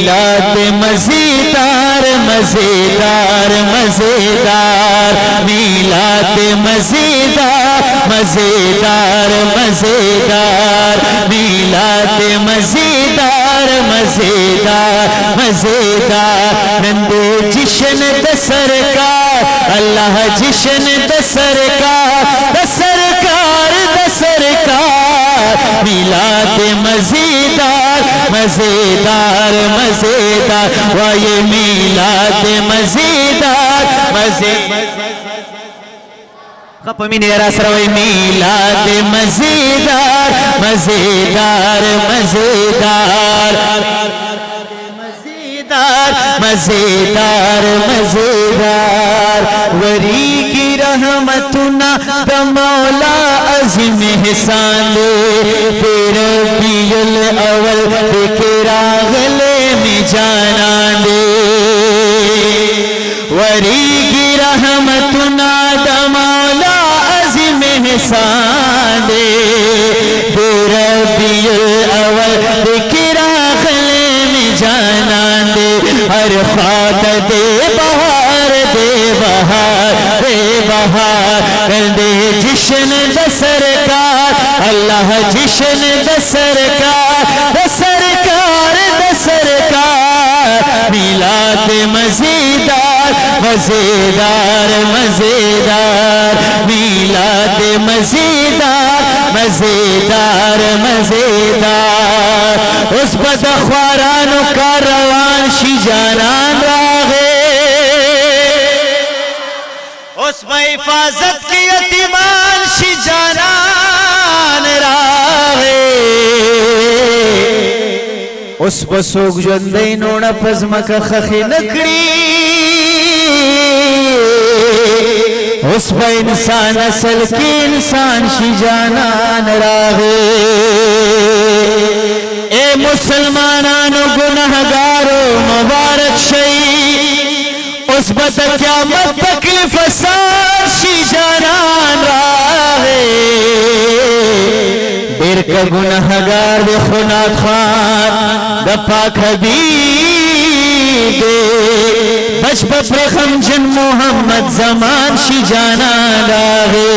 मीलाद मजेदार मजेदार मजेदार, मीलाद मजेदार मजेदार मजेदार, मीलाद मजेदार मजेदार मजेदार। नंदे जिशन द सरकार अल्लाह जिशन द सरकार द सरकार द सरकार, मीलाद मजेदार मजेदार मजेदार, वाये मीलाद मजेदार मजेदार। खपमीन यारा सरवे मीलाद मजेदार मजेदार मजेदार मजेदार मजेदार। वरी की रहमतुना द मौला अज़ीम एहसान दे, तेरा बियल अवल तेरा गले में जाना दे। वरी की रहमतुना द मौला अज़ीम एहसान दे, तेरा बियल अवल तेरा गले में जाना दे। हर खात दे बहार दे बहार दे बहार, कर दे जिशन द सरकार अल्लाह जिशन द सरकार द सरकार द सरकार, मीलाद मजेदार मजेदार मजेदार, मीलाद मजेदार मजेदार मजेदार। उस बदख्वारानो का रवान शिजानान रागे, उस हिफाजत की यतीमान शिजानान रागे, उस बसोग जंदे नोना पज़मक खखी नकड़ी, उस पर इंसान असल की इंसान शिजानान रागे। ए मुसलमानानो गुनहगारो मुबारक शई, उस बद क़यामत तकलीफ सार शिजानान रागे। देर का गुनहगार दे खुना खान द पाक हबीब बच बपरे खमजन मोहम्मद जमान शिजानान रागे।